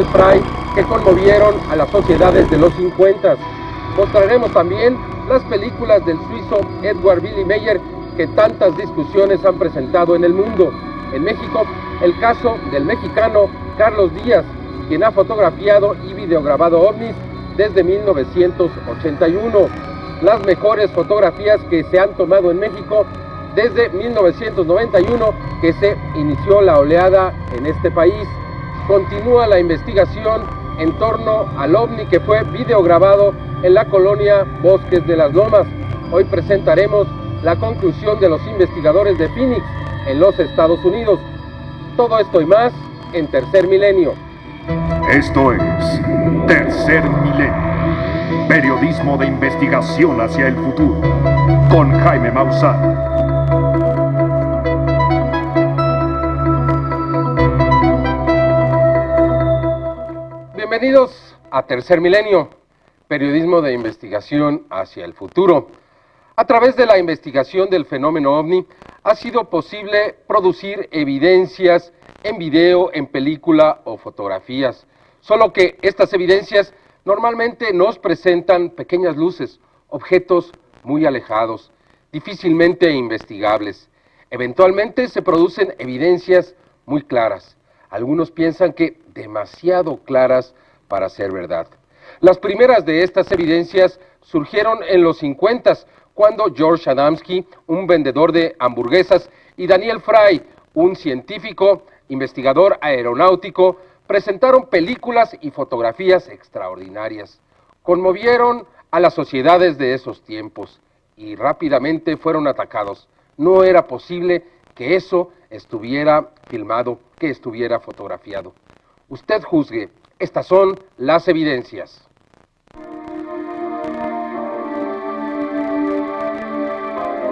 Daniel Fry que conmovieron a las sociedades de los 50. Mostraremos también las películas del suizo Edward Billy Meyer que tantas discusiones han presentado en el mundo. En México, el caso del mexicano Carlos Díaz, quien ha fotografiado y videograbado ovnis desde 1981. Las mejores fotografías que se han tomado en México desde 1991, que se inició la oleada en este país. Continúa la investigación en torno al ovni que fue videograbado en la colonia Bosques de las Lomas. Hoy presentaremos la conclusión de los investigadores de Phoenix en los Estados Unidos. Todo esto y más en Tercer Milenio. Esto es Tercer Milenio, periodismo de investigación hacia el futuro, con Jaime Maussan. Bienvenidos a Tercer Milenio, periodismo de investigación hacia el futuro. A través de la investigación del fenómeno ovni, ha sido posible producir evidencias en video, en película o fotografías. Solo que estas evidencias normalmente nos presentan pequeñas luces, objetos muy alejados, difícilmente investigables. Eventualmente se producen evidencias muy claras. Algunos piensan que demasiado claras para ser verdad. Las primeras de estas evidencias surgieron en los 50s, cuando George Adamski, un vendedor de hamburguesas, y Daniel Fry, un científico, investigador aeronáutico, presentaron películas y fotografías extraordinarias. Conmovieron a las sociedades de esos tiempos y rápidamente fueron atacados. No era posible que eso estuviera filmado, que estuviera fotografiado. Usted juzgue, estas son las evidencias.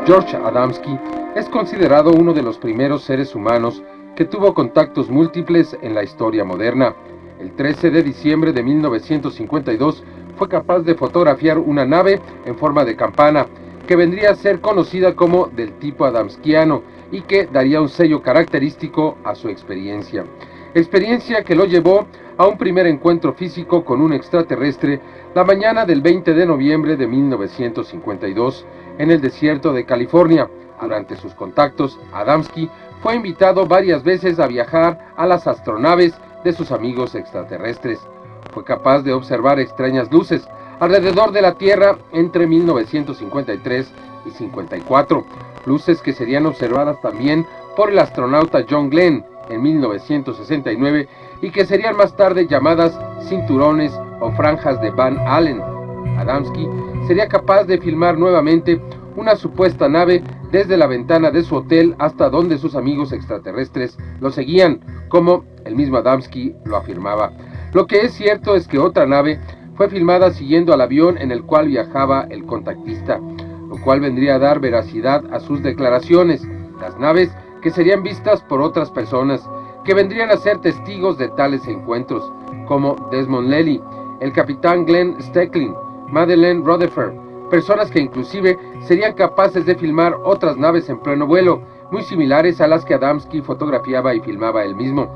George Adamski es considerado uno de los primeros seres humanos que tuvo contactos múltiples en la historia moderna. El 13 de diciembre de 1952 fue capaz de fotografiar una nave en forma de campana, que vendría a ser conocida como del tipo adamskiano y que daría un sello característico a su experiencia. Experiencia que lo llevó a un primer encuentro físico con un extraterrestre la mañana del 20 de noviembre de 1952 en el desierto de California. Durante sus contactos, Adamski fue invitado varias veces a viajar a las astronaves de sus amigos extraterrestres. Fue capaz de observar extrañas luces alrededor de la Tierra entre 1953 y 54, luces que serían observadas también por el astronauta John Glenn en 1969 y que serían más tarde llamadas cinturones o franjas de Van Allen. Adamski sería capaz de filmar nuevamente una supuesta nave desde la ventana de su hotel hasta donde sus amigos extraterrestres lo seguían, como el mismo Adamski lo afirmaba. Lo que es cierto es que otra nave fue filmada siguiendo al avión en el cual viajaba el contactista, lo cual vendría a dar veracidad a sus declaraciones. Las naves que serían vistas por otras personas, que vendrían a ser testigos de tales encuentros, como Desmond Lely, el capitán Glenn Stecklin, Madeleine Rutherford, personas que inclusive serían capaces de filmar otras naves en pleno vuelo, muy similares a las que Adamski fotografiaba y filmaba él mismo.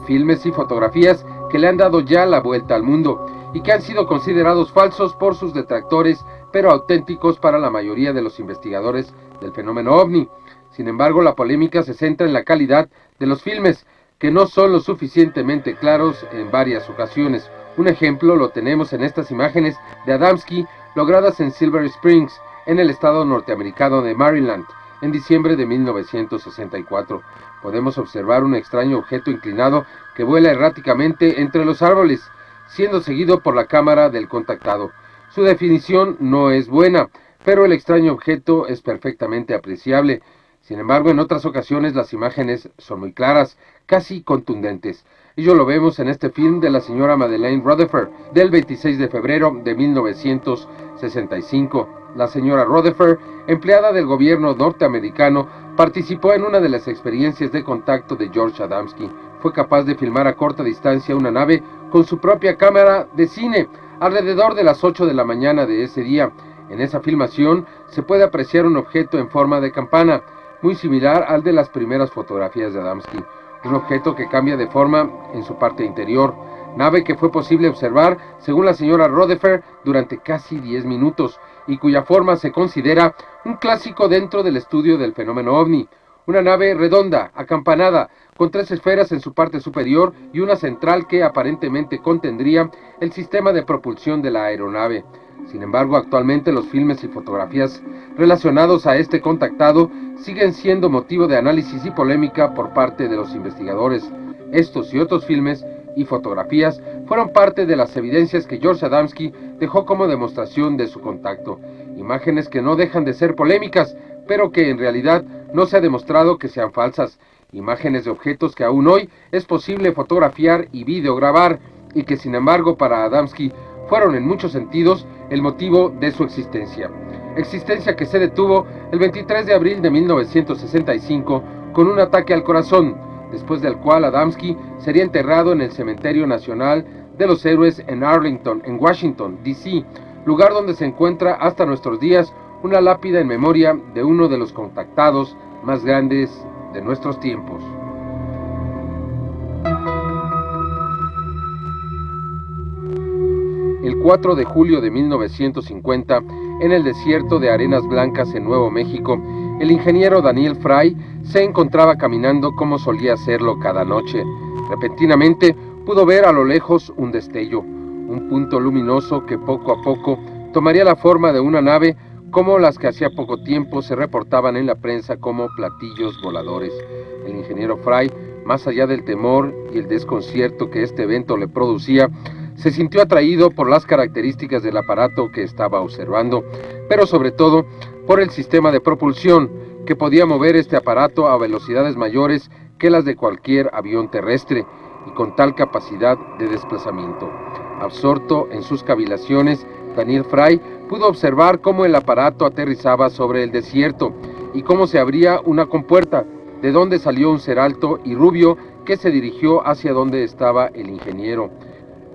Filmes y fotografías que le han dado ya la vuelta al mundo y que han sido considerados falsos por sus detractores, pero auténticos para la mayoría de los investigadores del fenómeno ovni. Sin embargo, la polémica se centra en la calidad de los filmes, que no son lo suficientemente claros en varias ocasiones. Un ejemplo lo tenemos en estas imágenes de Adamski logradas en Silver Springs, en el estado norteamericano de Maryland, en diciembre de 1964. Podemos observar un extraño objeto inclinado que vuela erráticamente entre los árboles, siendo seguido por la cámara del contactado. Su definición no es buena, pero el extraño objeto es perfectamente apreciable. Sin embargo, en otras ocasiones las imágenes son muy claras, casi contundentes. Ello lo vemos en este film de la señora Madeleine Rutherford, del 26 de febrero de 1965. La señora Rutherford, empleada del gobierno norteamericano, participó en una de las experiencias de contacto de George Adamski. Fue capaz de filmar a corta distancia una nave con su propia cámara de cine, alrededor de las 8 de la mañana de ese día. En esa filmación se puede apreciar un objeto en forma de campana, muy similar al de las primeras fotografías de Adamski. Un objeto que cambia de forma en su parte interior. nave que fue posible observar, según la señora Rutherford, durante casi 10 minutos, y cuya forma se considera un clásico dentro del estudio del fenómeno ovni. Una nave redonda, acampanada, con 3 esferas en su parte superior y una central que aparentemente contendría el sistema de propulsión de la aeronave. Sin embargo, actualmente los filmes y fotografías relacionados a este contactado siguen siendo motivo de análisis y polémica por parte de los investigadores. Estos y otros filmes y fotografías fueron parte de las evidencias que George Adamski dejó como demostración de su contacto. Imágenes que no dejan de ser polémicas, pero que en realidad no se ha demostrado que sean falsas. Imágenes de objetos que aún hoy es posible fotografiar y videograbar, y que sin embargo para Adamski fueron en muchos sentidos el motivo de su existencia. Existencia que se detuvo el 23 de abril de 1965 con un ataque al corazón, después del cual Adamski sería enterrado en el Cementerio Nacional de los Héroes en Arlington, en Washington, D.C., lugar donde se encuentra hasta nuestros días una lápida en memoria de uno de los contactados más grandes de nuestros tiempos. El 4 de julio de 1950, en el desierto de Arenas Blancas en Nuevo México, el ingeniero Daniel Fry se encontraba caminando como solía hacerlo cada noche. Repentinamente pudo ver a lo lejos un destello, un punto luminoso que poco a poco tomaría la forma de una nave como las que hacía poco tiempo se reportaban en la prensa como platillos voladores. El ingeniero Fry, más allá del temor y el desconcierto que este evento le producía, se sintió atraído por las características del aparato que estaba observando, pero sobre todo por el sistema de propulsión que podía mover este aparato a velocidades mayores que las de cualquier avión terrestre y con tal capacidad de desplazamiento. Absorto en sus cavilaciones, Daniel Fry pudo observar cómo el aparato aterrizaba sobre el desierto y cómo se abría una compuerta, de donde salió un ser alto y rubio que se dirigió hacia donde estaba el ingeniero.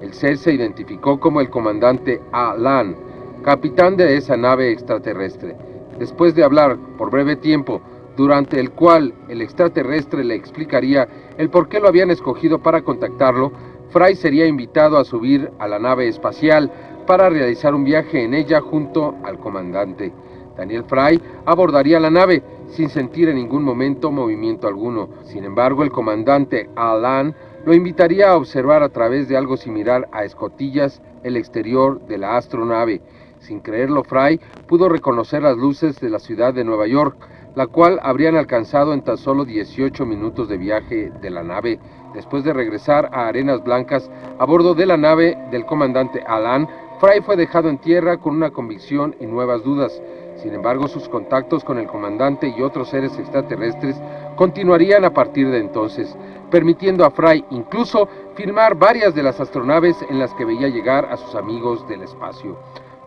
El ser se identificó como el comandante Alan, capitán de esa nave extraterrestre. Después de hablar por breve tiempo, durante el cual el extraterrestre le explicaría el por qué lo habían escogido para contactarlo, Fry sería invitado a subir a la nave espacial para realizar un viaje en ella junto al comandante. Daniel Fry abordaría la nave sin sentir en ningún momento movimiento alguno. Sin embargo, el comandante Alan lo invitaría a observar a través de algo similar a escotillas el exterior de la astronave. Sin creerlo, Fry pudo reconocer las luces de la ciudad de Nueva York, la cual habrían alcanzado en tan solo 18 minutos de viaje de la nave. Después de regresar a Arenas Blancas a bordo de la nave del comandante Alan, Fry fue dejado en tierra con una convicción y nuevas dudas. Sin embargo, sus contactos con el comandante y otros seres extraterrestres continuarían a partir de entonces, permitiendo a Fry incluso filmar varias de las astronaves en las que veía llegar a sus amigos del espacio.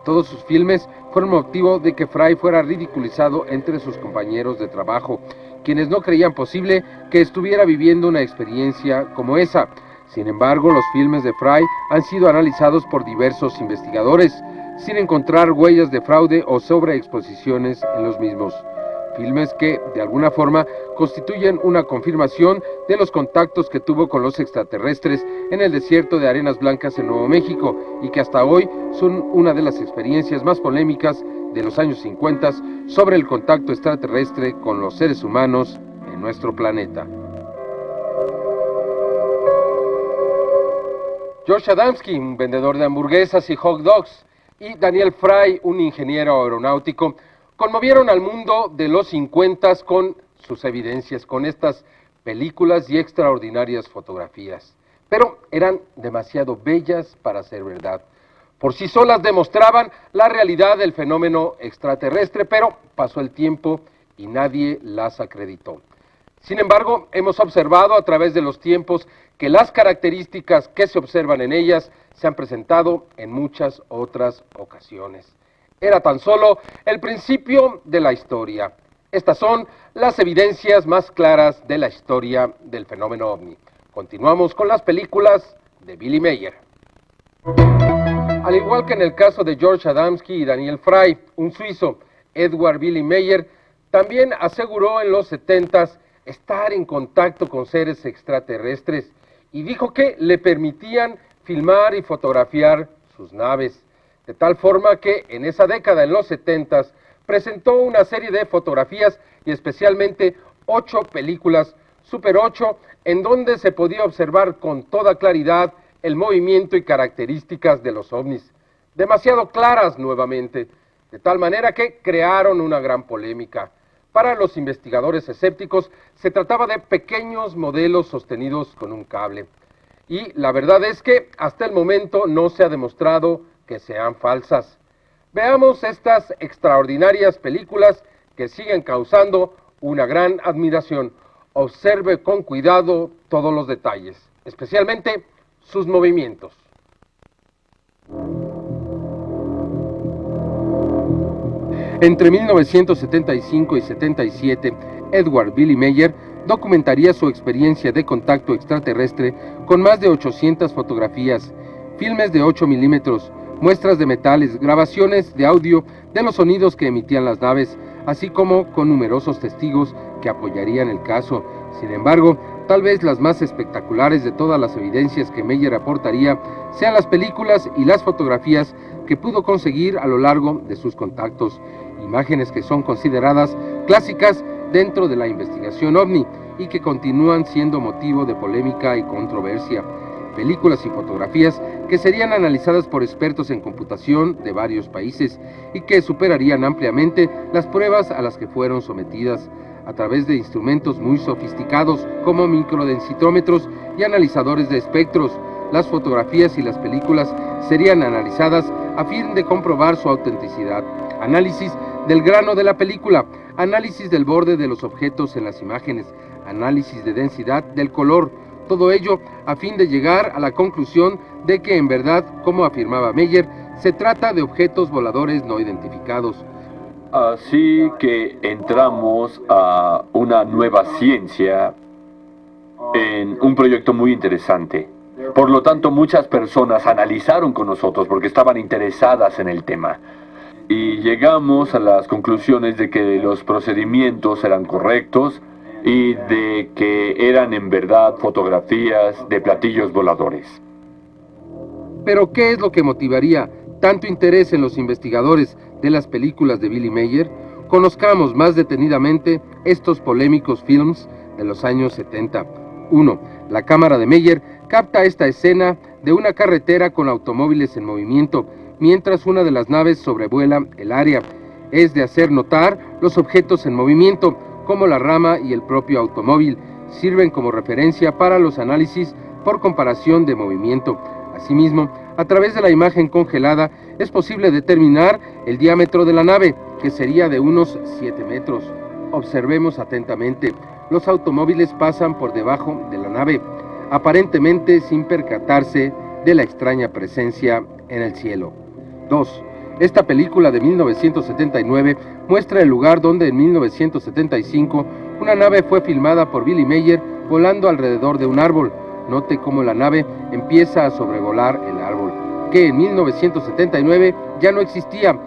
Todos sus filmes fueron motivo de que Fry fuera ridiculizado entre sus compañeros de trabajo, quienes no creían posible que estuviera viviendo una experiencia como esa. Sin embargo, los filmes de Fry han sido analizados por diversos investigadores, sin encontrar huellas de fraude o sobreexposiciones en los mismos. Filmes que, de alguna forma, constituyen una confirmación de los contactos que tuvo con los extraterrestres en el desierto de Arenas Blancas en Nuevo México y que hasta hoy son una de las experiencias más polémicas de los años 50 sobre el contacto extraterrestre con los seres humanos en nuestro planeta. George Adamski, un vendedor de hamburguesas y hot dogs, y Daniel Fry, un ingeniero aeronáutico, conmovieron al mundo de los 50 con sus evidencias, con estas películas y extraordinarias fotografías. Pero eran demasiado bellas para ser verdad. Por sí solas demostraban la realidad del fenómeno extraterrestre, pero pasó el tiempo y nadie las acreditó. Sin embargo, hemos observado a través de los tiempos que las características que se observan en ellas se han presentado en muchas otras ocasiones. Era tan solo el principio de la historia. Estas son las evidencias más claras de la historia del fenómeno ovni. Continuamos con las películas de Billy Mayer. Al igual que en el caso de George Adamski y Daniel Fry, un suizo, Edward Billy Mayer, también aseguró en los 70s estar en contacto con seres extraterrestres y dijo que le permitían filmar y fotografiar sus naves, de tal forma que en esa década, en los 70s, presentó una serie de fotografías y especialmente 8 películas, Super 8, en donde se podía observar con toda claridad el movimiento y características de los ovnis, demasiado claras nuevamente, de tal manera que crearon una gran polémica. Para los investigadores escépticos, se trataba de pequeños modelos sostenidos con un cable. Y la verdad es que hasta el momento no se ha demostrado que sean falsas. Veamos estas extraordinarias películas que siguen causando una gran admiración. Observe con cuidado todos los detalles, especialmente sus movimientos. Entre 1975 y 77, Edward Billy Mayer documentaría su experiencia de contacto extraterrestre con más de 800 fotografías, filmes de 8 milímetros, muestras de metales, grabaciones de audio de los sonidos que emitían las naves, así como con numerosos testigos que apoyarían el caso. Sin embargo, tal vez las más espectaculares de todas las evidencias que Mayer aportaría sean las películas y las fotografías que pudo conseguir a lo largo de sus contactos, imágenes que son consideradas clásicas dentro de la investigación OVNI y que continúan siendo motivo de polémica y controversia. Películas y fotografías que serían analizadas por expertos en computación de varios países y que superarían ampliamente las pruebas a las que fueron sometidas a través de instrumentos muy sofisticados como microdensitómetros y analizadores de espectros. Las fotografías y las películas serían analizadas a fin de comprobar su autenticidad. Análisis del grano de la película, análisis del borde de los objetos en las imágenes, análisis de densidad del color, todo ello a fin de llegar a la conclusión de que en verdad, como afirmaba Mayer, se trata de objetos voladores no identificados. Así que entramos a una nueva ciencia en un proyecto muy interesante. Por lo tanto, muchas personas analizaron con nosotros porque estaban interesadas en el tema. Y llegamos a las conclusiones de que los procedimientos eran correctos y de que eran en verdad fotografías de platillos voladores. Pero, ¿qué es lo que motivaría tanto interés en los investigadores de las películas de Billy Mayer? Conozcamos más detenidamente estos polémicos films de los años 70. 1. La cámara de Mayer capta esta escena de una carretera con automóviles en movimiento, mientras una de las naves sobrevuela el área. Es de hacer notar los objetos en movimiento, como la rama y el propio automóvil, sirven como referencia para los análisis por comparación de movimiento. Asimismo, a través de la imagen congelada es posible determinar el diámetro de la nave, que sería de unos 7 metros. Observemos atentamente. Los automóviles pasan por debajo de la nave, aparentemente sin percatarse de la extraña presencia en el cielo. 2. Esta película de 1979 muestra el lugar donde en 1975 una nave fue filmada por Billy Mayer volando alrededor de un árbol. Note cómo la nave empieza a sobrevolar el árbol, que en 1979 ya no existía.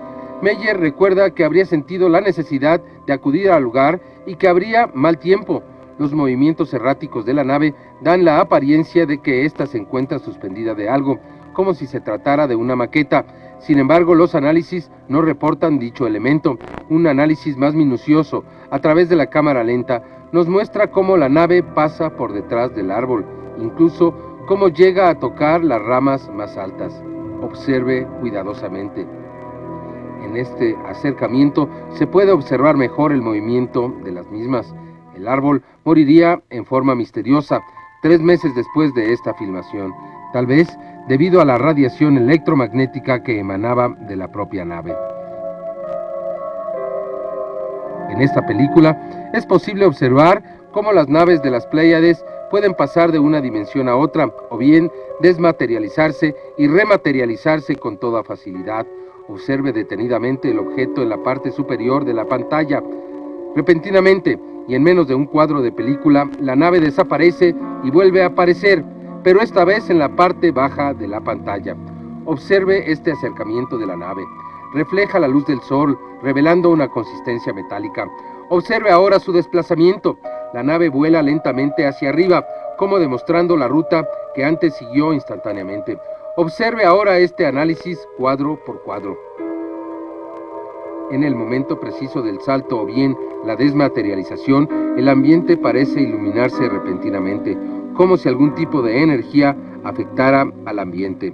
Mayer recuerda que habría sentido la necesidad de acudir al lugar y que habría mal tiempo. Los movimientos erráticos de la nave dan la apariencia de que ésta se encuentra suspendida de algo, como si se tratara de una maqueta. Sin embargo, los análisis no reportan dicho elemento. Un análisis más minucioso, a través de la cámara lenta, nos muestra cómo la nave pasa por detrás del árbol, incluso cómo llega a tocar las ramas más altas. Observe cuidadosamente. En este acercamiento se puede observar mejor el movimiento de las mismas. El árbol moriría en forma misteriosa 3 meses después de esta filmación, tal vez debido a la radiación electromagnética que emanaba de la propia nave. En esta película es posible observar cómo las naves de las Pléyades pueden pasar de una dimensión a otra, o bien desmaterializarse y rematerializarse con toda facilidad. Observe detenidamente el objeto en la parte superior de la pantalla. Repentinamente, y en menos de un cuadro de película, la nave desaparece y vuelve a aparecer, pero esta vez en la parte baja de la pantalla. Observe este acercamiento de la nave. Refleja la luz del sol, revelando una consistencia metálica. Observe ahora su desplazamiento. La nave vuela lentamente hacia arriba, como demostrando la ruta que antes siguió instantáneamente. Observe ahora este análisis cuadro por cuadro. En el momento preciso del salto o bien la desmaterialización, el ambiente parece iluminarse repentinamente, como si algún tipo de energía afectara al ambiente.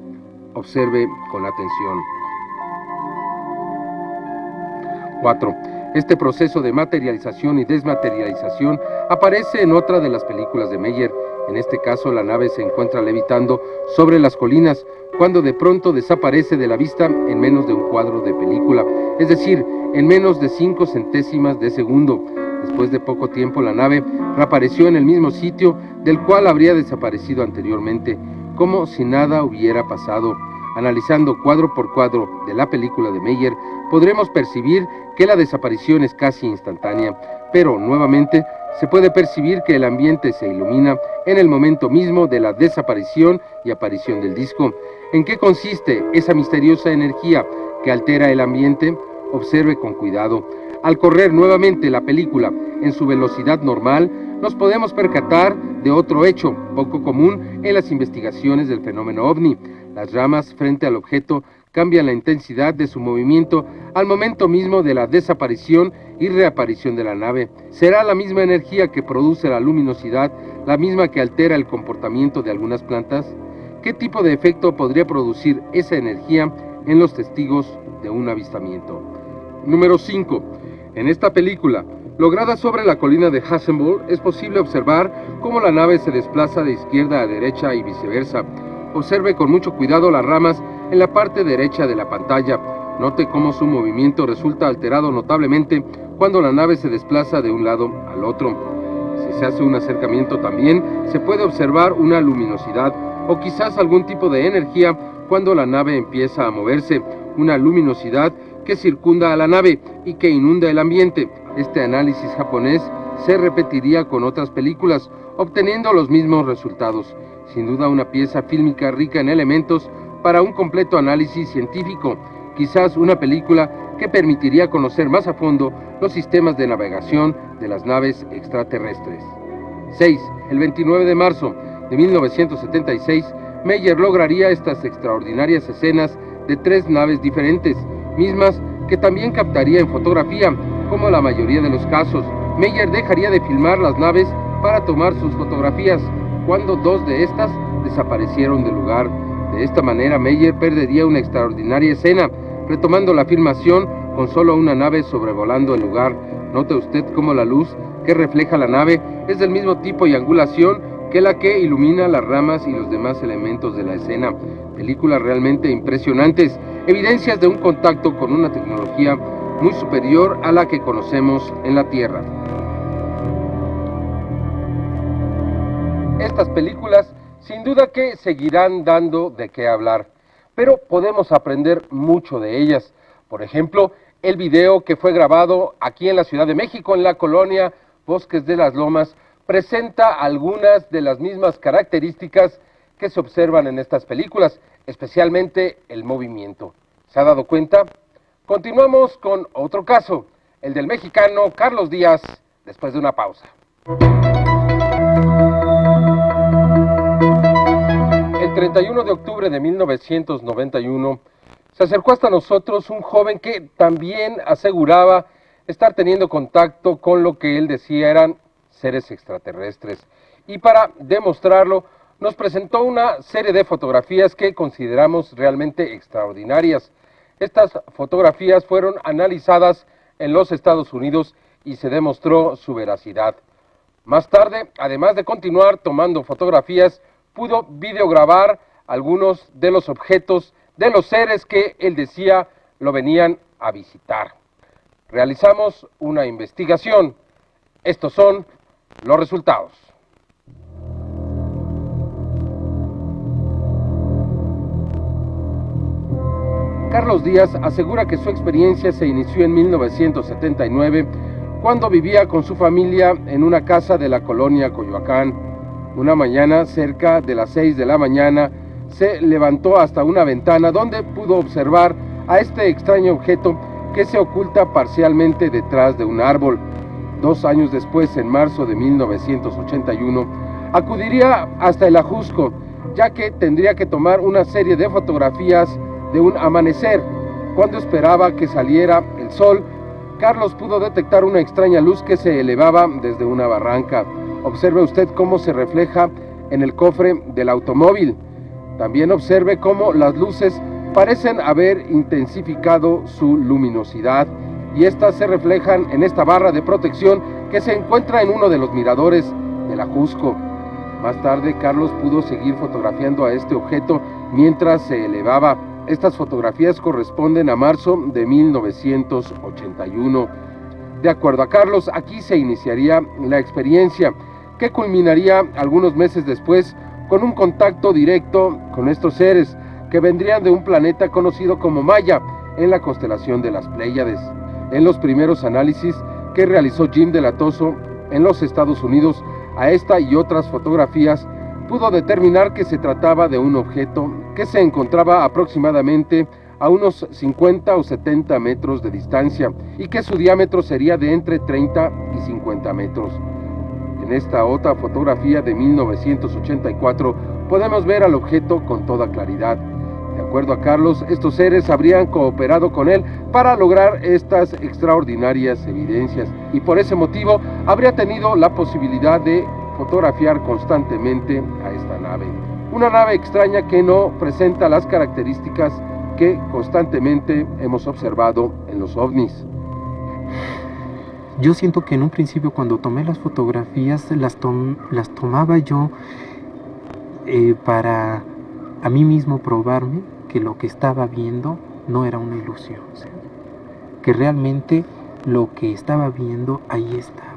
Observe con atención. 4. Este proceso de materialización y desmaterialización aparece en otra de las películas de Meyer. En este caso, la nave se encuentra levitando sobre las colinas, cuando de pronto desaparece de la vista en menos de un cuadro de película, es decir, en menos de 5 centésimas de segundo. Después de poco tiempo, la nave reapareció en el mismo sitio del cual habría desaparecido anteriormente, como si nada hubiera pasado. Analizando cuadro por cuadro de la película de Meyer, podremos percibir que la desaparición es casi instantánea, pero nuevamente se puede percibir que el ambiente se ilumina en el momento mismo de la desaparición y aparición del disco. ¿En qué consiste esa misteriosa energía que altera el ambiente? Observe con cuidado. Al correr nuevamente la película en su velocidad normal, nos podemos percatar de otro hecho poco común en las investigaciones del fenómeno ovni. Las ramas frente al objeto cambian la intensidad de su movimiento al momento mismo de la desaparición y reaparición de la nave. ¿Será la misma energía que produce la luminosidad la misma que altera el comportamiento de algunas plantas? ¿Qué tipo de efecto podría producir esa energía en los testigos de un avistamiento? Número 5. En esta película, lograda sobre la colina de Hasselblad, es posible observar cómo la nave se desplaza de izquierda a derecha y viceversa. Observe con mucho cuidado las ramas en la parte derecha de la pantalla. Note cómo su movimiento resulta alterado notablemente cuando la nave se desplaza de un lado al otro. Si se hace un acercamiento también, se puede observar una luminosidad o quizás algún tipo de energía cuando la nave empieza a moverse, una luminosidad que circunda a la nave y que inunda el ambiente. Este análisis japonés se repetiría con otras películas, obteniendo los mismos resultados. Sin duda una pieza fílmica rica en elementos para un completo análisis científico, quizás una película que permitiría conocer más a fondo los sistemas de navegación de las naves extraterrestres. 6. El 29 de marzo de 1976, Meyer lograría estas extraordinarias escenas de 3 naves diferentes, mismas que también captaría en fotografía, como la mayoría de los casos. Meyer dejaría de filmar las naves para tomar sus fotografías, cuando 2 de estas desaparecieron del lugar. De esta manera, Meyer perdería una extraordinaria escena, retomando la filmación con solo una nave sobrevolando el lugar. Note usted cómo la luz que refleja la nave es del mismo tipo y angulación que la que ilumina las ramas y los demás elementos de la escena. Películas realmente impresionantes, evidencias de un contacto con una tecnología muy superior a la que conocemos en la Tierra. Estas películas sin duda que seguirán dando de qué hablar, pero podemos aprender mucho de ellas. Por ejemplo, el video que fue grabado aquí en la Ciudad de México, en la colonia Bosques de las Lomas, presenta algunas de las mismas características que se observan en estas películas, especialmente el movimiento. ¿Se ha dado cuenta? Continuamos con otro caso, el del mexicano Carlos Díaz, después de una pausa. El 31 de octubre de 1991 se acercó hasta nosotros un joven que también aseguraba estar teniendo contacto con lo que él decía eran seres extraterrestres. Y para demostrarlo, nos presentó una serie de fotografías que consideramos realmente extraordinarias. Estas fotografías fueron analizadas en los Estados Unidos y se demostró su veracidad. Más tarde, además de continuar tomando fotografías, pudo videograbar algunos de los objetos de los seres que él decía lo venían a visitar. Realizamos una investigación. Estos son los resultados. Carlos Díaz asegura que su experiencia se inició en 1979, cuando vivía con su familia en una casa de la colonia Coyoacán. Una mañana, cerca de las 6 de la mañana, se levantó hasta una ventana donde pudo observar a este extraño objeto que se oculta parcialmente detrás de un árbol. 2 años después, en marzo de 1981, acudiría hasta el Ajusco, ya que tendría que tomar una serie de fotografías de un amanecer. Cuando esperaba que saliera el sol, Carlos pudo detectar una extraña luz que se elevaba desde una barranca. Observe usted cómo se refleja en el cofre del automóvil. También observe cómo las luces parecen haber intensificado su luminosidad y estas se reflejan en esta barra de protección que se encuentra en uno de los miradores del Ajusco. Más tarde, Carlos pudo seguir fotografiando a este objeto mientras se elevaba. Estas fotografías corresponden a marzo de 1981. De acuerdo a Carlos, aquí se iniciaría la experiencia, que culminaría algunos meses después con un contacto directo con estos seres, que vendrían de un planeta conocido como Maya, en la constelación de las Pléyades. En los primeros análisis que realizó Jim de la Tosso en los Estados Unidos a esta y otras fotografías, pudo determinar que se trataba de un objeto que se encontraba aproximadamente a unos 50 o 70 metros de distancia y que su diámetro sería de entre 30 y 50 metros. En esta otra fotografía de 1984 podemos ver al objeto con toda claridad. De acuerdo a Carlos, estos seres habrían cooperado con él para lograr estas extraordinarias evidencias y por ese motivo habría tenido la posibilidad de fotografiar constantemente a esta nave. Una nave extraña que no presenta las características que constantemente hemos observado en los ovnis. Yo siento que en un principio cuando tomé las fotografías las tomaba yo para a mí mismo probarme que lo que estaba viendo no era una ilusión, ¿sí? Que realmente lo que estaba viendo ahí estaba.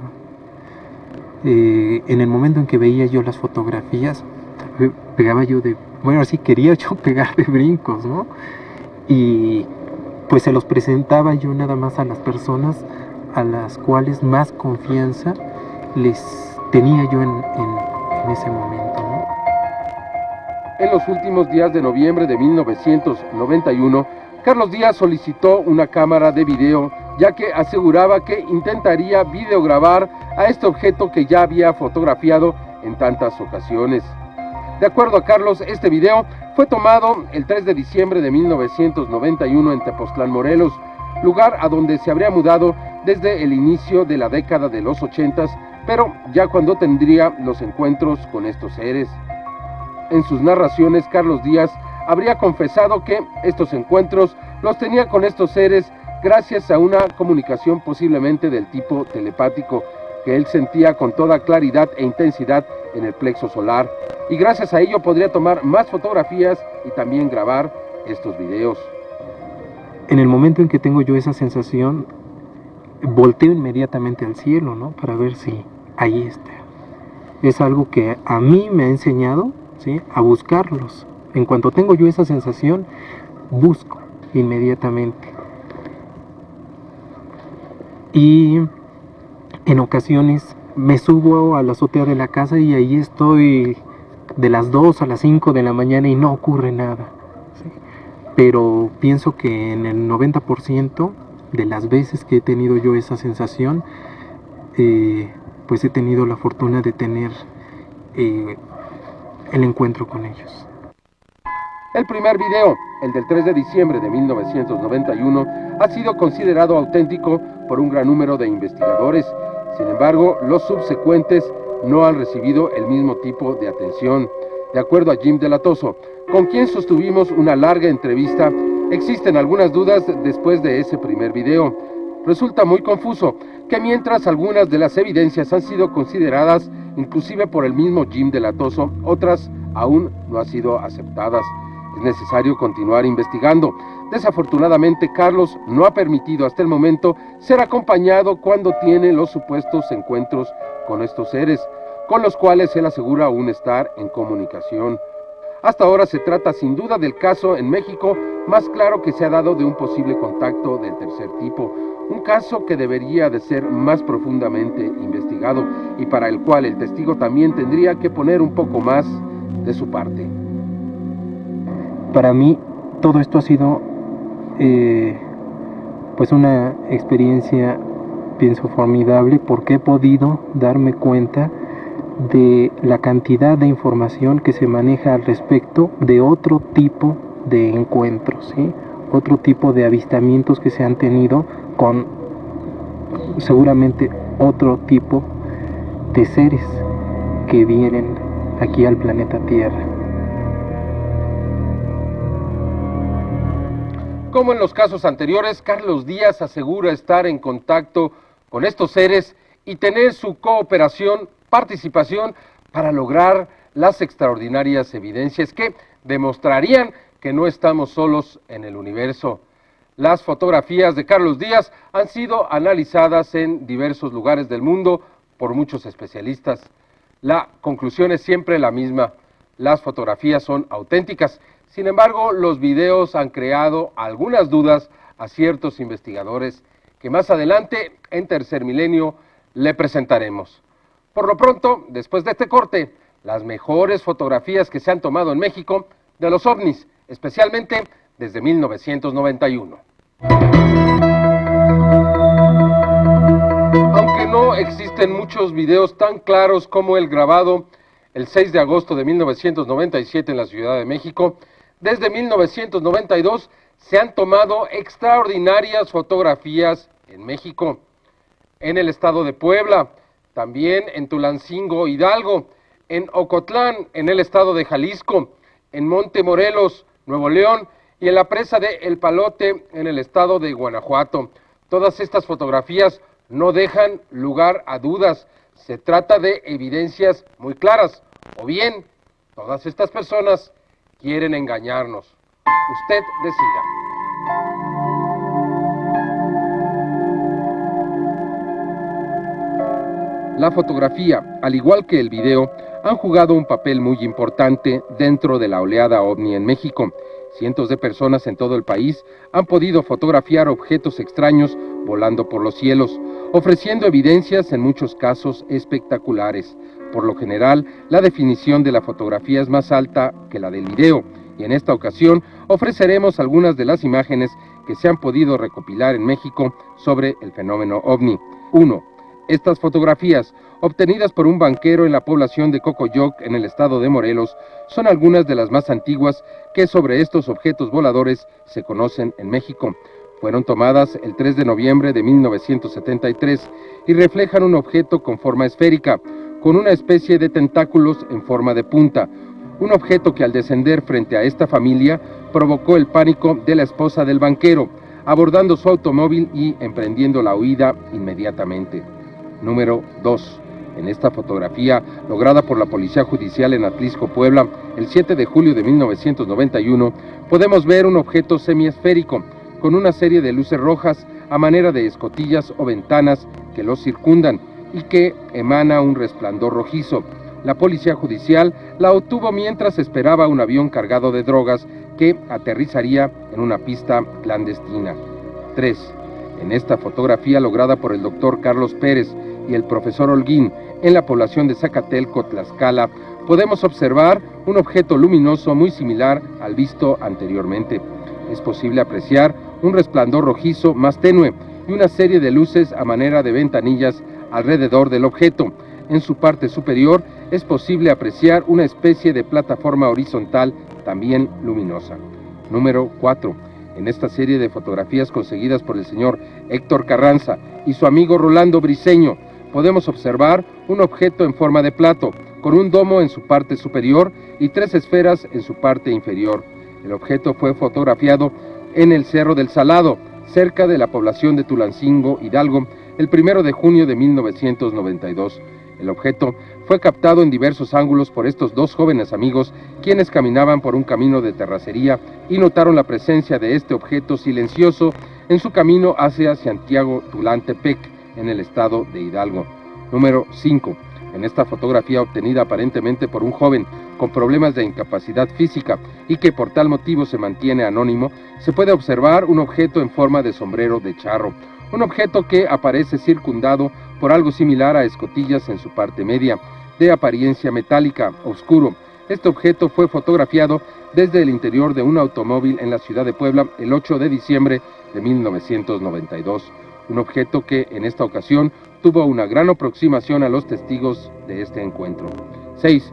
En el momento en que veía yo las fotografías, pegaba yo así quería yo pegar de brincos, ¿no? Y pues se los presentaba yo nada más a las personas a las cuales más confianza les tenía yo en ese momento, ¿no? En los últimos días de noviembre de 1991, Carlos Díaz solicitó una cámara de video, ya que aseguraba que intentaría videograbar a este objeto que ya había fotografiado en tantas ocasiones. De acuerdo a Carlos, este video fue tomado el 3 de diciembre de 1991 en Tepoztlán, Morelos, lugar a donde se habría mudado desde el inicio de la década de los 80s, pero ya cuando tendría los encuentros con estos seres. En sus narraciones, Carlos Díaz habría confesado que estos encuentros los tenía con estos seres gracias a una comunicación posiblemente del tipo telepático, que él sentía con toda claridad e intensidad en el plexo solar, y gracias a ello podría tomar más fotografías y también grabar estos videos. En el momento en que tengo yo esa sensación, volteo inmediatamente al cielo, ¿no? Para ver si ahí está. Es algo que a mí me ha enseñado, ¿sí?, a buscarlos. En cuanto tengo yo esa sensación, busco inmediatamente. Y en ocasiones me subo a la azotea de la casa y ahí estoy de las 2 a las 5 de la mañana y no ocurre nada, ¿sí? Pero pienso que en el 90% de las veces que he tenido yo esa sensación, pues he tenido la fortuna de tener el encuentro con ellos. El primer video, el del 3 de diciembre de 1991, ha sido considerado auténtico por un gran número de investigadores. Sin embargo, los subsecuentes no han recibido el mismo tipo de atención. De acuerdo a Jim de la Tosso, con quien sostuvimos una larga entrevista, existen algunas dudas después de ese primer video. Resulta muy confuso que mientras algunas de las evidencias han sido consideradas inclusive por el mismo Jim de la Tosso, otras aún no han sido aceptadas. Es necesario continuar investigando. Desafortunadamente, Carlos no ha permitido hasta el momento ser acompañado cuando tiene los supuestos encuentros con estos seres, con los cuales él asegura aún estar en comunicación. Hasta ahora se trata sin duda del caso en México más claro que se ha dado de un posible contacto del tercer tipo, un caso que debería de ser más profundamente investigado y para el cual el testigo también tendría que poner un poco más de su parte. Para mí todo esto ha sido pues una experiencia, pienso, formidable, porque he podido darme cuenta de la cantidad de información que se maneja al respecto de otro tipo de encuentros, ¿sí? Otro tipo de avistamientos que se han tenido con seguramente otro tipo de seres que vienen aquí al planeta Tierra. Como en los casos anteriores, Carlos Díaz asegura estar en contacto con estos seres y tener su cooperación, participación para lograr las extraordinarias evidencias que demostrarían que no estamos solos en el universo. Las fotografías de Carlos Díaz han sido analizadas en diversos lugares del mundo por muchos especialistas. La conclusión es siempre la misma: las fotografías son auténticas. Sin embargo, los videos han creado algunas dudas a ciertos investigadores que más adelante, en Tercer Milenio, le presentaremos. Por lo pronto, después de este corte, las mejores fotografías que se han tomado en México de los ovnis, especialmente desde 1991. Aunque no existen muchos videos tan claros como el grabado el 6 de agosto de 1997 en la Ciudad de México, desde 1992 se han tomado extraordinarias fotografías en México, en el estado de Puebla, también en Tulancingo, Hidalgo, en Ocotlán, en el estado de Jalisco, en Montemorelos, Nuevo León, y en la presa de El Palote, en el estado de Guanajuato. Todas estas fotografías no dejan lugar a dudas. Se trata de evidencias muy claras, o bien todas estas personas quieren engañarnos. Usted decida. La fotografía, al igual que el video, han jugado un papel muy importante dentro de la oleada ovni en México. Cientos de personas en todo el país han podido fotografiar objetos extraños volando por los cielos, ofreciendo evidencias en muchos casos espectaculares. Por lo general, la definición de la fotografía es más alta que la del video, y en esta ocasión ofreceremos algunas de las imágenes que se han podido recopilar en México sobre el fenómeno ovni. 1. Estas fotografías, obtenidas por un banquero en la población de Cocoyoc, en el estado de Morelos, son algunas de las más antiguas que sobre estos objetos voladores se conocen en México. Fueron tomadas el 3 de noviembre de 1973 y reflejan un objeto con forma esférica, con una especie de tentáculos en forma de punta, un objeto que al descender frente a esta familia provocó el pánico de la esposa del banquero, abordando su automóvil y emprendiendo la huida inmediatamente. Número 2. En esta fotografía, lograda por la Policía Judicial en Atlisco, Puebla, el 7 de julio de 1991, podemos ver un objeto semiesférico, con una serie de luces rojas a manera de escotillas o ventanas que lo circundan y que emana un resplandor rojizo. La Policía Judicial la obtuvo mientras esperaba un avión cargado de drogas que aterrizaría en una pista clandestina. 3. En esta fotografía lograda por el doctor Carlos Pérez y el profesor Holguín en la población de Zacatelco, Tlaxcala, podemos observar un objeto luminoso muy similar al visto anteriormente. Es posible apreciar un resplandor rojizo más tenue y una serie de luces a manera de ventanillas alrededor del objeto. En su parte superior es posible apreciar una especie de plataforma horizontal también luminosa. Número 4. En esta serie de fotografías conseguidas por el señor Héctor Carranza y su amigo Rolando Briceño, podemos observar un objeto en forma de plato, con un domo en su parte superior y 3 esferas en su parte inferior. El objeto fue fotografiado en el Cerro del Salado, cerca de la población de Tulancingo, Hidalgo, el 1 de junio de 1992. El objeto fue captado en diversos ángulos por estos dos jóvenes amigos, quienes caminaban por un camino de terracería y notaron la presencia de este objeto silencioso en su camino hacia Santiago Tulantepec, en el estado de Hidalgo. Número 5. En esta fotografía, obtenida aparentemente por un joven con problemas de incapacidad física y que por tal motivo se mantiene anónimo, se puede observar un objeto en forma de sombrero de charro, un objeto que aparece circundado por algo similar a escotillas en su parte media, de apariencia metálica, oscuro. Este objeto fue fotografiado desde el interior de un automóvil en la ciudad de Puebla el 8 de diciembre de 1992. Un objeto que en esta ocasión tuvo una gran aproximación a los testigos de este encuentro. 6.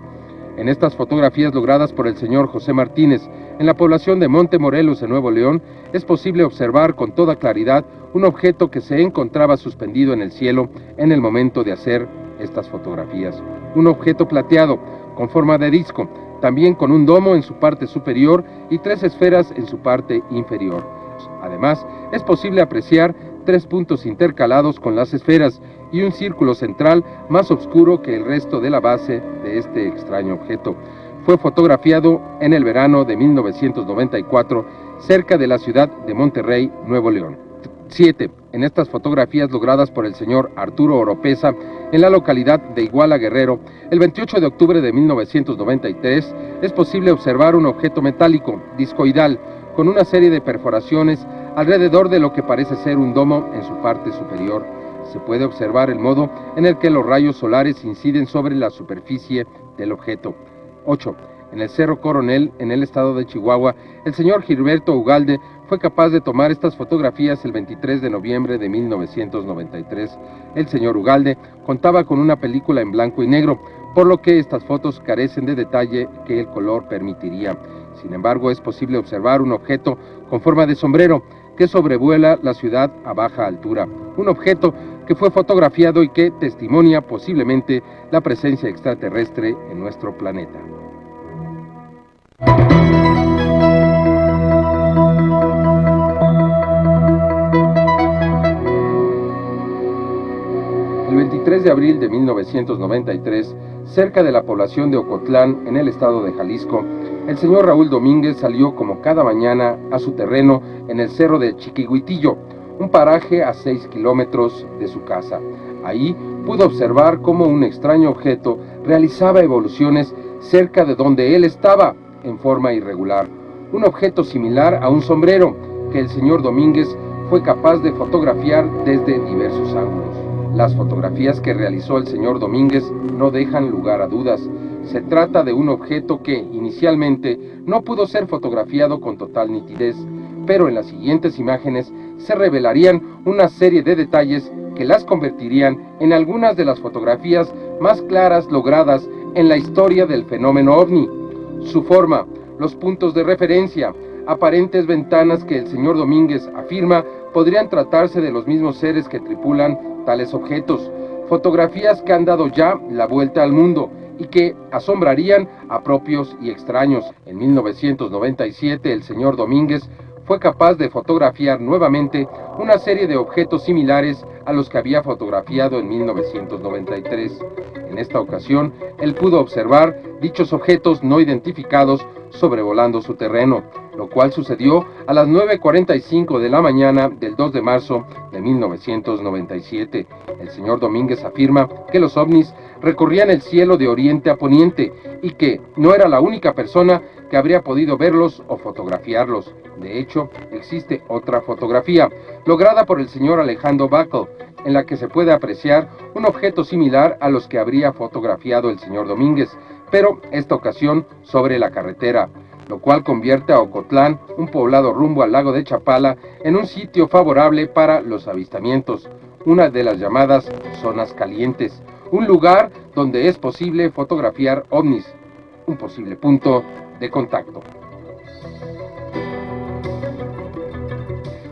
En estas fotografías logradas por el señor José Martínez, en la población de Montemorelos, en Nuevo León, es posible observar con toda claridad un objeto que se encontraba suspendido en el cielo en el momento de hacer estas fotografías. Un objeto plateado, con forma de disco, también con un domo en su parte superior y 3 esferas en su parte inferior. Además, es posible apreciar 3 puntos intercalados con las esferas y un círculo central más oscuro que el resto de la base de este extraño objeto. Fue fotografiado en el verano de 1994 cerca de la ciudad de Monterrey, Nuevo León. 7. En estas fotografías logradas por el señor Arturo Oropesa en la localidad de Iguala, Guerrero, el 28 de octubre de 1993, es posible observar un objeto metálico discoidal con una serie de perforaciones alrededor de lo que parece ser un domo en su parte superior. Se puede observar el modo en el que los rayos solares inciden sobre la superficie del objeto. 8. En el Cerro Coronel, en el estado de Chihuahua, el señor Gilberto Ugalde fue capaz de tomar estas fotografías el 23 de noviembre de 1993. El señor Ugalde contaba con una película en blanco y negro, por lo que estas fotos carecen de detalle que el color permitiría. Sin embargo, es posible observar un objeto con forma de sombrero que sobrevuela la ciudad a baja altura. Un objeto que fue fotografiado y que testimonia posiblemente la presencia extraterrestre en nuestro planeta. El 23 de abril de 1993, cerca de la población de Ocotlán, en el estado de Jalisco, el señor Raúl Domínguez salió como cada mañana a su terreno en el cerro de Chiquihuitillo, un paraje a 6 kilómetros de su casa. Ahí pudo observar cómo un extraño objeto realizaba evoluciones cerca de donde él estaba, en forma irregular. Un objeto similar a un sombrero que el señor Domínguez fue capaz de fotografiar desde diversos ángulos. Las fotografías que realizó el señor Domínguez no dejan lugar a dudas. Se trata de un objeto que, inicialmente, no pudo ser fotografiado con total nitidez, pero en las siguientes imágenes se revelarían una serie de detalles que las convertirían en algunas de las fotografías más claras logradas en la historia del fenómeno ovni. Su forma, los puntos de referencia, aparentes ventanas que el señor Domínguez afirma podrían tratarse de los mismos seres que tripulan tales objetos, fotografías que han dado ya la vuelta al mundo y que asombrarían a propios y extraños. En 1997 el señor Domínguez fue capaz de fotografiar nuevamente una serie de objetos similares a los que había fotografiado en 1993. En esta ocasión, él pudo observar dichos objetos no identificados sobrevolando su terreno, lo cual sucedió a las 9:45 de la mañana del 2 de marzo de 1997. El señor Domínguez afirma que los ovnis recorrían el cielo de oriente a poniente y que no era la única persona que habría podido verlos o fotografiarlos. De hecho, existe otra fotografía, lograda por el señor Alejandro Backel, en la que se puede apreciar un objeto similar a los que habría fotografiado el señor Domínguez, pero esta ocasión sobre la carretera, lo cual convierte a Ocotlán, un poblado rumbo al lago de Chapala, en un sitio favorable para los avistamientos, una de las llamadas zonas calientes, un lugar donde es posible fotografiar ovnis, un posible punto de contacto.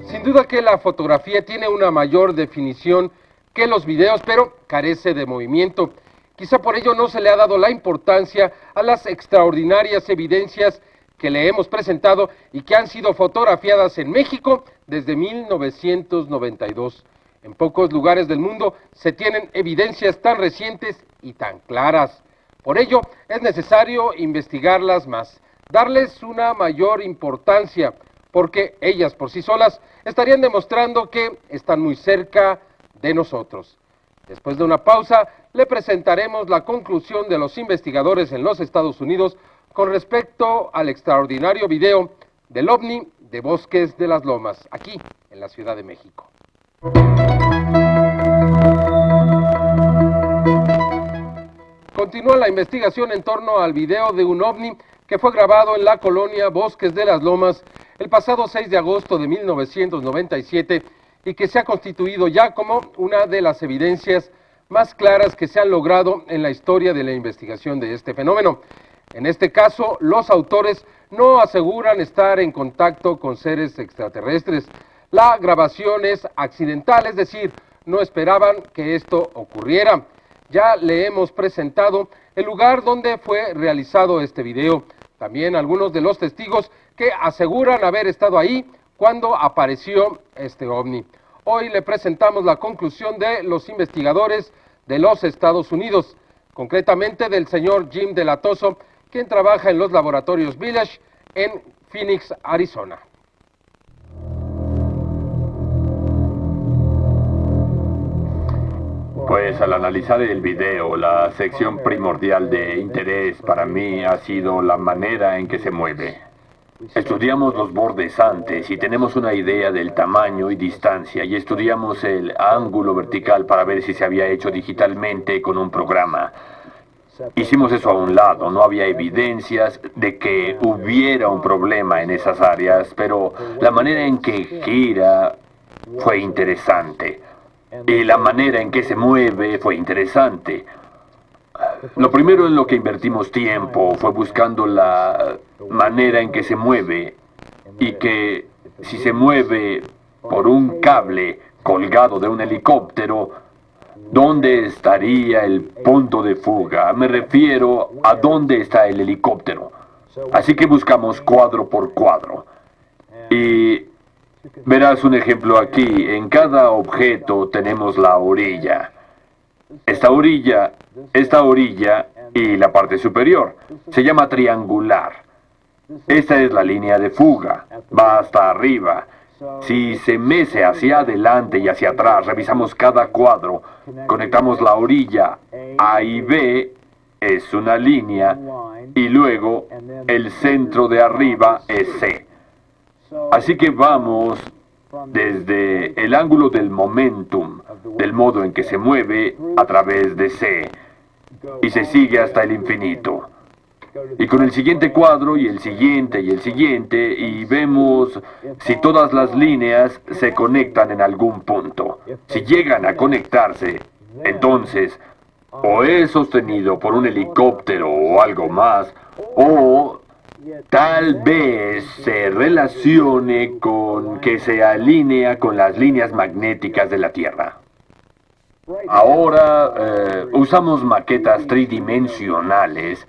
Sin duda que la fotografía tiene una mayor definición que los videos, pero carece de movimiento. Quizá por ello no se le ha dado la importancia a las extraordinarias evidencias que le hemos presentado y que han sido fotografiadas en México desde 1992. En pocos lugares del mundo se tienen evidencias tan recientes y tan claras. Por ello es necesario investigarlas más, darles una mayor importancia, porque ellas por sí solas estarían demostrando que están muy cerca de nosotros. Después de una pausa, le presentaremos la conclusión de los investigadores en los Estados Unidos con respecto al extraordinario video del ovni de Bosques de las Lomas, aquí en la Ciudad de México. Continúa la investigación en torno al video de un ovni que fue grabado en la colonia Bosques de las Lomas el pasado 6 de agosto de 1997 y que se ha constituido ya como una de las evidencias más claras que se han logrado en la historia de la investigación de este fenómeno. En este caso, los autores no aseguran estar en contacto con seres extraterrestres. La grabación es accidental, es decir, no esperaban que esto ocurriera. Ya le hemos presentado el lugar donde fue realizado este video. También algunos de los testigos que aseguran haber estado ahí cuando apareció este ovni. Hoy le presentamos la conclusión de los investigadores de los Estados Unidos, concretamente del señor Jim Delatoso, quien trabaja en los laboratorios Village en Phoenix, Arizona. Pues al analizar el video, la sección primordial de interés para mí ha sido la manera en que se mueve. Estudiamos los bordes antes y tenemos una idea del tamaño y distancia, y estudiamos el ángulo vertical para ver si se había hecho digitalmente con un programa. Hicimos eso a un lado, no había evidencias de que hubiera un problema en esas áreas, pero la manera en que gira fue interesante. Y la manera en que se mueve fue interesante. Lo primero en lo que invertimos tiempo fue buscando la manera en que se mueve, y que si se mueve por un cable colgado de un helicóptero, ¿dónde estaría el punto de fuga? Me refiero a dónde está el helicóptero. Así que buscamos cuadro por cuadro. Y verás un ejemplo aquí. En cada objeto tenemos la orilla. Esta orilla y la parte superior. Se llama triangular. Esta es la línea de fuga. Va hasta arriba. Si se mece hacia adelante y hacia atrás, revisamos cada cuadro, conectamos la orilla A y B, es una línea, y luego el centro de arriba es C. Así que vamos desde el ángulo del momentum, del modo en que se mueve, a través de C, y se sigue hasta el infinito. Y con el siguiente cuadro, y el siguiente, y vemos si todas las líneas se conectan en algún punto. Si llegan a conectarse, entonces, o es sostenido por un helicóptero o algo más, o tal vez se relacione con que se alinea con las líneas magnéticas de la Tierra. Ahora usamos maquetas tridimensionales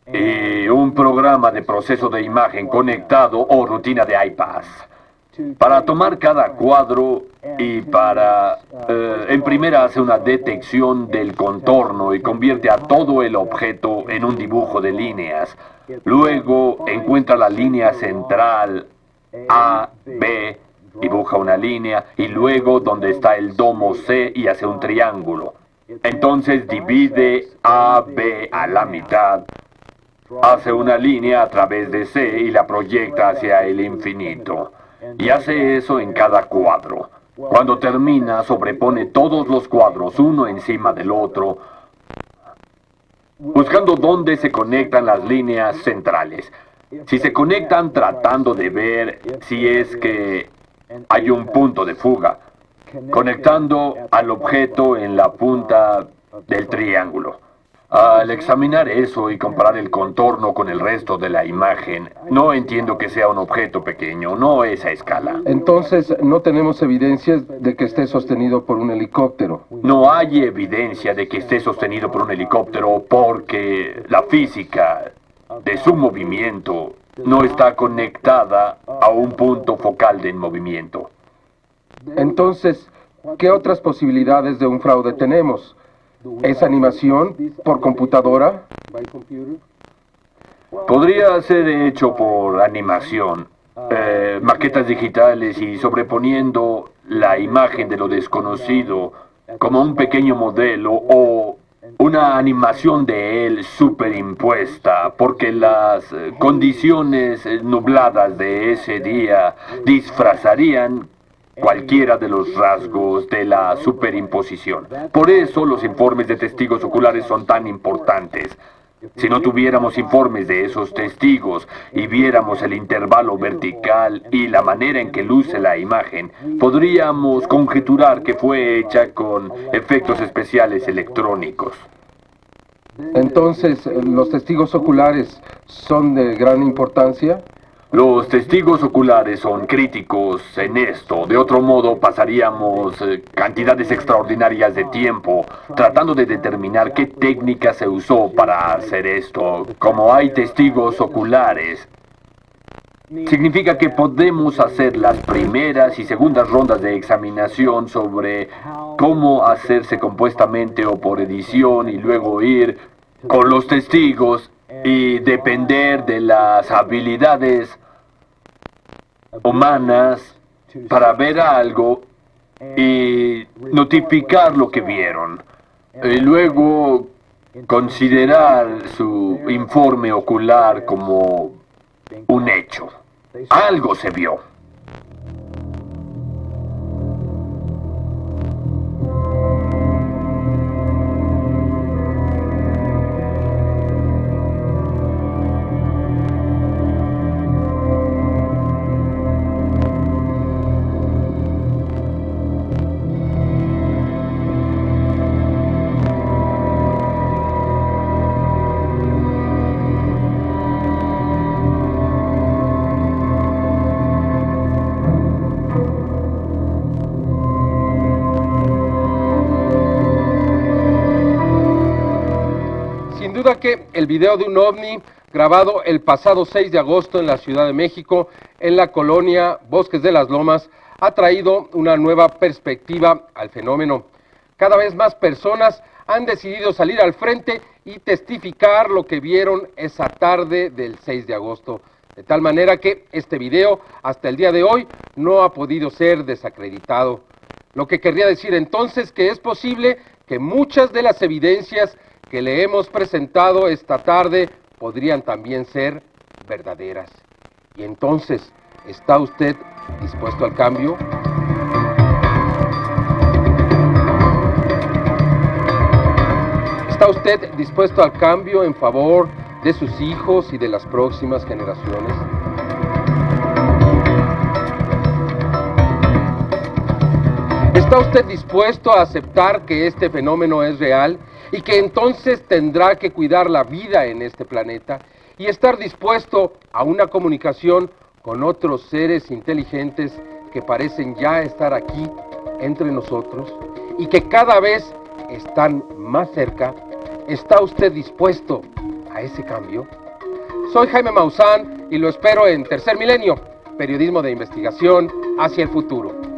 y un programa de proceso de imagen conectado o rutina de iPass para tomar cada cuadro y para, en primera, hace una detección del contorno y convierte a todo el objeto en un dibujo de líneas. Luego encuentra la línea central A, B, dibuja una línea, y luego donde está el domo C y hace un triángulo. Entonces divide A, B a la mitad, hace una línea a través de C y la proyecta hacia el infinito. Y hace eso en cada cuadro. Cuando termina, sobrepone todos los cuadros uno encima del otro, buscando dónde se conectan las líneas centrales. Si se conectan, tratando de ver si es que hay un punto de fuga, conectando al objeto en la punta del triángulo. Al examinar eso y comparar el contorno con el resto de la imagen, no entiendo que sea un objeto pequeño, no esa escala. Entonces, no tenemos evidencias de que esté sostenido por un helicóptero. No hay evidencia de que esté sostenido por un helicóptero porque la física de su movimiento no está conectada a un punto focal de movimiento. Entonces, ¿qué otras posibilidades de un fraude tenemos? ¿Es animación por computadora? Podría ser hecho por animación, maquetas digitales y sobreponiendo la imagen de lo desconocido como un pequeño modelo, o una animación de él superimpuesta, porque las condiciones nubladas de ese día disfrazarían cualquiera de los rasgos de la superimposición. Por eso los informes de testigos oculares son tan importantes. Si no tuviéramos informes de esos testigos y viéramos el intervalo vertical y la manera en que luce la imagen, podríamos conjeturar que fue hecha con efectos especiales electrónicos. Entonces, ¿los testigos oculares son de gran importancia? Los testigos oculares son críticos en esto. De otro modo, pasaríamos cantidades extraordinarias de tiempo tratando de determinar qué técnica se usó para hacer esto. Como hay testigos oculares, significa que podemos hacer las primeras y segundas rondas de examinación sobre cómo hacerse compuestamente o por edición y luego ir con los testigos y depender de las habilidades humanas para ver algo y notificar lo que vieron. Y luego considerar su informe ocular como un hecho. Algo se vio. Sin duda que el video de un ovni grabado el pasado 6 de agosto en la Ciudad de México, en la colonia Bosques de las Lomas, ha traído una nueva perspectiva al fenómeno. Cada vez más personas han decidido salir al frente y testificar lo que vieron esa tarde del 6 de agosto. De tal manera que este video, hasta el día de hoy, no ha podido ser desacreditado. Lo que querría decir entonces que es posible que muchas de las evidencias que le hemos presentado esta tarde podrían también ser verdaderas. Y entonces, ¿está usted dispuesto al cambio? ¿Está usted dispuesto al cambio en favor de sus hijos y de las próximas generaciones? ¿Está usted dispuesto a aceptar que este fenómeno es real y que entonces tendrá que cuidar la vida en este planeta y estar dispuesto a una comunicación con otros seres inteligentes que parecen ya estar aquí entre nosotros y que cada vez están más cerca? ¿Está usted dispuesto a ese cambio? Soy Jaime Maussan y lo espero en Tercer Milenio, periodismo de investigación hacia el futuro.